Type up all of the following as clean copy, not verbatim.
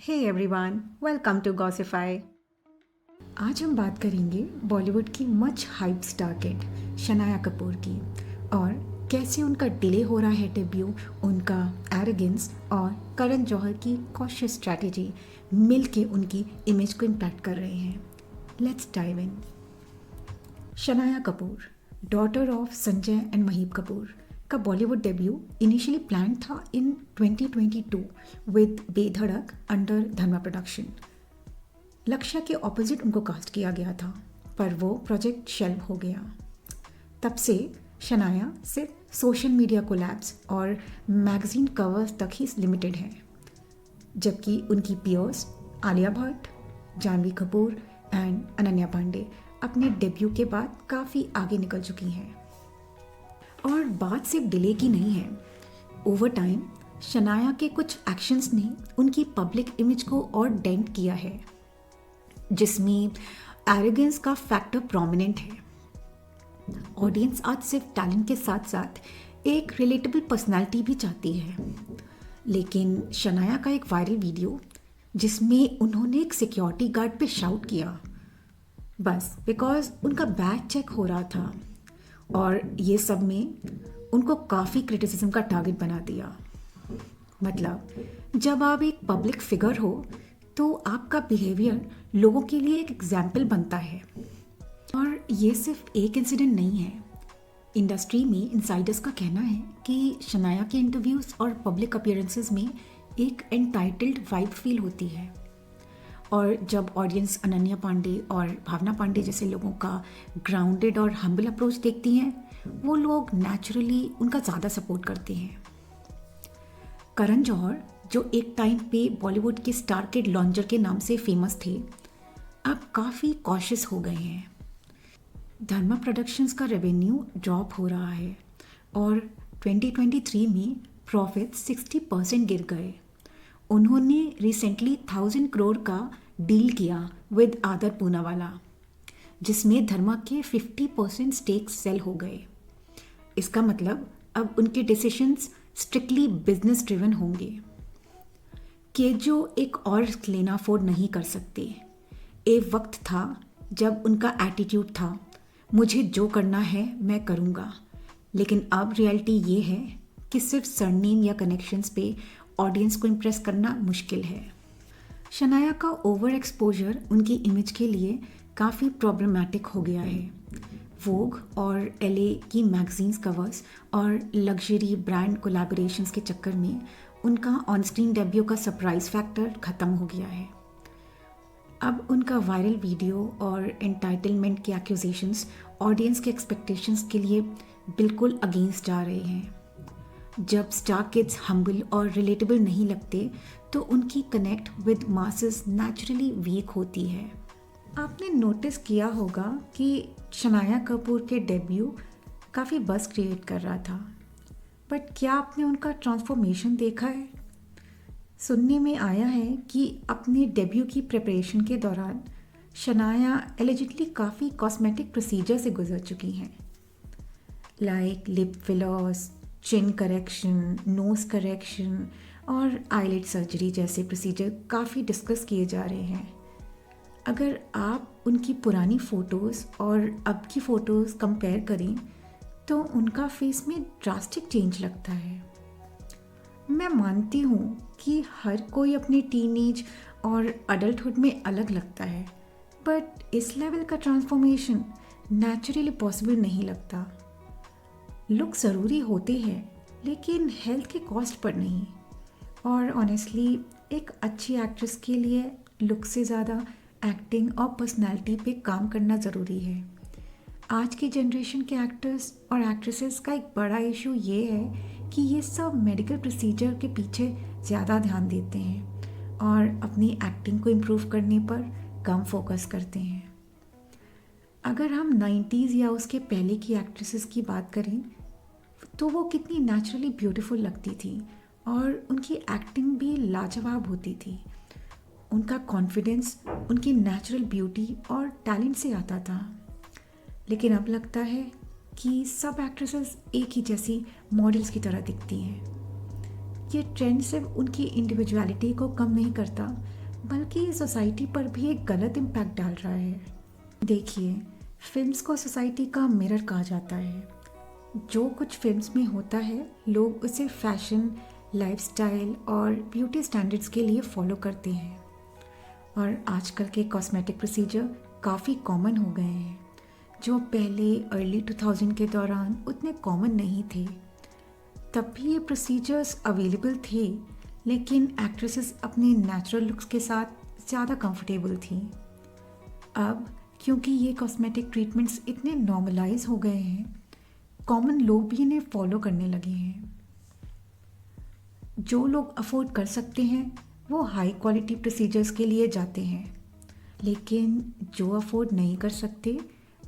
Hey everyone, welcome to Gossipify. आज हम बात करेंगे बॉलीवुड की much hype star kid Shanaya Kapoor की और कैसे उनका डिले हो रहा है डेब्यू, उनका एरोगेंस और करण जौहर की कॉशियस स्ट्रैटेजी मिलके उनकी इमेज को इम्पैक्ट कर रहे हैं। Let's dive in. Shanaya Kapoor, daughter of Sanjay and Mahip Kapoor, का बॉलीवुड डेब्यू इनिशियली प्लान था इन 2022 विद बेधड़क अंडर धर्मा प्रोडक्शन। लक्ष्य के ऑपोजिट उनको कास्ट किया गया था, पर वो प्रोजेक्ट शेल्व हो गया। तब से शनाया सिर्फ सोशल मीडिया कोलैब्स और मैगजीन कवर्स तक ही लिमिटेड है, जबकि उनकी पियर्स आलिया भट्ट, जानवी कपूर एंड अनन्या पांडे अपने डेब्यू के बाद काफ़ी आगे निकल चुकी हैं। और बात सिर्फ डिले की नहीं है। ओवर टाइम शनाया के कुछ एक्शंस ने उनकी पब्लिक इमेज को और डेंट किया है, जिसमें एरोगेंस का फैक्टर प्रोमिनेंट है। ऑडियंस आज सिर्फ टैलेंट के साथ साथ एक रिलेटेबल पर्सनालिटी भी चाहती है। लेकिन शनाया का एक वायरल वीडियो जिसमें उन्होंने एक सिक्योरिटी गार्ड पे शाउट किया, बस बिकॉज उनका बैग चेक हो रहा था, और ये सब में उनको काफ़ी क्रिटिसिज्म का टारगेट बना दिया। मतलब जब आप एक पब्लिक फिगर हो तो आपका बिहेवियर लोगों के लिए एक एग्जाम्पल बनता है। और ये सिर्फ एक इंसिडेंट नहीं है। इंडस्ट्री में इनसाइडर्स का कहना है कि शनाया के इंटरव्यूज़ और पब्लिक अपीयरेंसेस में एक एंटाइटल्ड वाइब फील होती है, और जब ऑडियंस अनन्या पांडे और भावना पांडे जैसे लोगों का ग्राउंडेड और हम्बल अप्रोच देखती हैं, वो लोग नेचुरली उनका ज़्यादा सपोर्ट करते हैं। करण जौहर, जो एक टाइम पे बॉलीवुड के स्टार किड लॉन्चर के नाम से फेमस थे, अब काफ़ी कॉशियस हो गए हैं। धर्मा प्रोडक्शंस का रेवेन्यू ड्रॉप हो रहा है और 2023 में प्रॉफिट 60% गिर गए। उन्होंने रिसेंटली 1000 करोड़ का डील किया विद आदर पूनावाला, जिसमें धर्मा के 50% स्टेक सेल हो गए। इसका मतलब अब उनके डिसीजंस स्ट्रिक्टली बिजनेस ड्रिवन होंगे कि जो एक और लेना अफोर्ड नहीं कर सकते। एक वक्त था जब उनका एटीट्यूड था, मुझे जो करना है मैं करूँगा, लेकिन अब रियलिटी ये है कि सिर्फ सरनेम या कनेक्शंस पे ऑडियंस को इम्प्रेस करना मुश्किल है। शनाया का ओवर एक्सपोजर उनकी इमेज के लिए काफ़ी प्रॉब्लमेटिक हो गया है। वोग और एलए की मैगजीन्स कवर्स और लग्जरी ब्रांड कोलैबोरेशंस के चक्कर में उनका ऑन स्क्रीन डेब्यू का सरप्राइज फैक्टर ख़त्म हो गया है। अब उनका वायरल वीडियो और एंटाइटलमेंट के एक्यूजेशंस ऑडियंस के एक्सपेक्टेशंस के लिए बिल्कुल अगेंस्ट जा रहे हैं। जब स्टार किड्स हम्बल और रिलेटेबल नहीं लगते तो उनकी connect with masses naturally weak होती है। आपने नोटिस किया होगा कि शनाया कपूर के डेब्यू काफ़ी बज़ क्रिएट कर रहा था, बट क्या आपने उनका ट्रांसफॉर्मेशन देखा है? सुनने में आया है कि अपने डेब्यू की प्रिपरेशन के दौरान शनाया एलिजिटली काफ़ी कॉस्मेटिक प्रोसीजर से गुजर चुकी हैं, लाइक लिप फिलर्स, चिन करेक्शन, नोज़ करेक्शन और आईलिड सर्जरी जैसे प्रोसीजर काफ़ी डिस्कस किए जा रहे हैं। अगर आप उनकी पुरानी फ़ोटोज़ और अब की फ़ोटोज़ कंपेयर करें तो उनका फेस में ड्रास्टिक चेंज लगता है। मैं मानती हूँ कि हर कोई अपनी टीनेज और अडल्टहुड में अलग लगता है, बट इस लेवल का ट्रांसफॉर्मेशन नेचुरली पॉसिबल नहीं लगता। लुक ज़रूरी होते हैं, लेकिन हेल्थ के कॉस्ट पर नहीं। और ऑनेस्टली एक अच्छी एक्ट्रेस के लिए लुक से ज़्यादा एक्टिंग और पर्सनालिटी पे काम करना ज़रूरी है। आज की जनरेशन के एक्टर्स और एक्ट्रेसेस का एक बड़ा इशू ये है कि ये सब मेडिकल प्रोसीजर के पीछे ज़्यादा ध्यान देते हैं और अपनी एक्टिंग को इम्प्रूव करने पर कम फोकस करते हैं। अगर हम 90s या उसके पहले की एक्ट्रेसेस की बात करें तो वो कितनी नेचुरली ब्यूटीफुल लगती थी और उनकी एक्टिंग भी लाजवाब होती थी। उनका कॉन्फिडेंस उनकी नेचुरल ब्यूटी और टैलेंट से आता था। लेकिन अब लगता है कि सब एक्ट्रेसेस एक ही जैसी मॉडल्स की तरह दिखती हैं। ये ट्रेंड सिर्फ उनकी इंडिविजुअलिटी को कम नहीं करता, बल्कि सोसाइटी पर भी एक गलत इम्पैक्ट डाल रहा है। देखिए, फिल्म्स को सोसाइटी का मिरर कहा जाता है। जो कुछ फिल्म्स में होता है, लोग उसे फैशन, लाइफस्टाइल और ब्यूटी स्टैंडर्ड्स के लिए फॉलो करते हैं। और आजकल के कॉस्मेटिक प्रोसीजर काफ़ी कॉमन हो गए हैं, जो पहले अर्ली 2000 के दौरान उतने कॉमन नहीं थे। तब भी ये प्रोसीजर्स अवेलेबल थे, लेकिन एक्ट्रेसेस अपने नेचुरल लुक्स के साथ ज़्यादा कंफर्टेबल थी। अब क्योंकि ये कॉस्मेटिक ट्रीटमेंट्स इतने नॉर्मलाइज हो गए हैं, कॉमन लोग भी इन्हें फॉलो करने लगे हैं। जो लोग अफोर्ड कर सकते हैं वो हाई क्वालिटी प्रोसीजर्स के लिए जाते हैं, लेकिन जो अफोर्ड नहीं कर सकते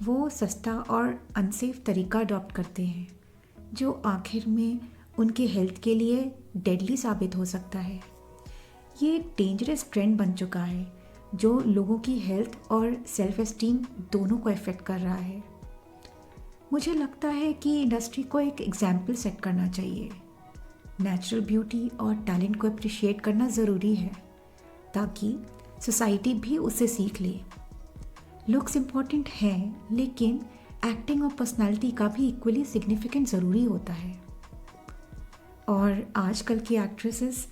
वो सस्ता और अनसेफ तरीका अडॉप्ट करते हैं, जो आखिर में उनके हेल्थ के लिए डेडली साबित हो सकता है। ये एक डेंजरस ट्रेंड बन चुका है जो लोगों की हेल्थ और सेल्फ एस्टीम दोनों को इफ़ेक्ट कर रहा है। मुझे लगता है कि इंडस्ट्री को एक एग्जाम्पल सेट करना चाहिए। नेचुरल ब्यूटी और टैलेंट को अप्रिशिएट करना ज़रूरी है, ताकि सोसाइटी भी उससे सीख ले। लुक्स इम्पॉर्टेंट हैं, लेकिन एक्टिंग और पर्सनालिटी का भी इक्वली सिग्निफिकेंट ज़रूरी होता है। और आजकल की एक्ट्रेसेस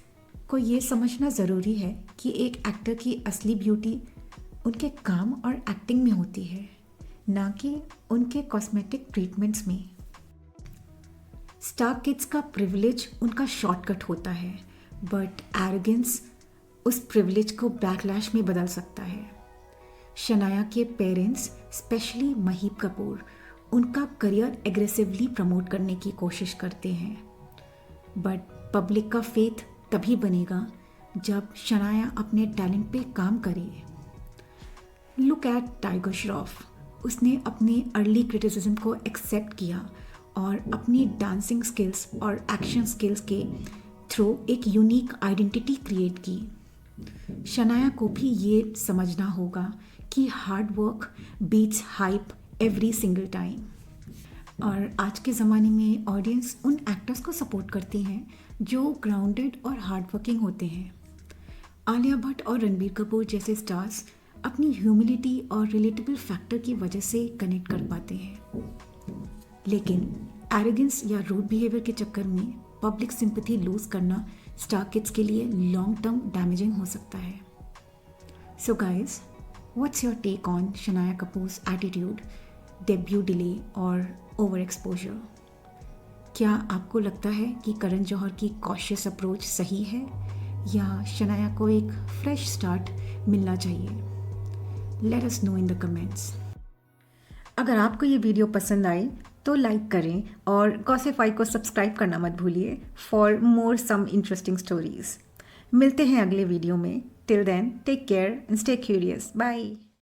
को ये समझना ज़रूरी है कि एक एक्टर की असली ब्यूटी उनके काम और एक्टिंग में होती है, ना कि उनके कॉस्मेटिक ट्रीटमेंट्स में। स्टार किड्स का प्रिविलेज उनका शॉर्टकट होता है, बट एरोगेंस उस प्रिविलेज को बैकलैश में बदल सकता है। शनाया के पेरेंट्स, स्पेशली महीप कपूर, उनका करियर एग्रेसिवली प्रमोट करने की कोशिश करते हैं, बट पब्लिक का फेथ तभी बनेगा जब शनाया अपने टैलेंट पे काम करे। Look at Tiger Shroff. उसने अपने अर्ली क्रिटिसिज्म को एक्सेप्ट किया और अपनी डांसिंग स्किल्स और एक्शन स्किल्स के थ्रू एक यूनिक आइडेंटिटी क्रिएट की। शनाया को भी ये समझना होगा कि hard work beats hype every single time. और आज के ज़माने में ऑडियंस उन एक्टर्स को सपोर्ट करती हैं जो ग्राउंडेड और हार्ड वर्किंग होते हैं। आलिया भट्ट और रणबीर कपूर जैसे स्टार्स अपनी ह्यूमिलिटी और रिलेटेबल फैक्टर की वजह से कनेक्ट कर पाते हैं, लेकिन एरोगेंस या रूड बिहेवियर के चक्कर में पब्लिक सिंपैथी लूज करना स्टार किड्स के लिए लॉन्ग टर्म डैमेजिंग हो सकता है। So guys, what's your take on Shanaya Kapoor's attitude, debut delay और ओवर एक्सपोजर? क्या आपको लगता है कि करण जौहर की कॉशियस अप्रोच सही है, या शनाया को एक फ्रेश स्टार्ट मिलना चाहिए? Let us know in the comments. अगर आपको ये वीडियो पसंद आई तो लाइक करें और गॉसिफाई को सब्सक्राइब करना मत भूलिए for more some interesting stories. मिलते हैं अगले वीडियो में। Till then, take care and stay curious. Bye.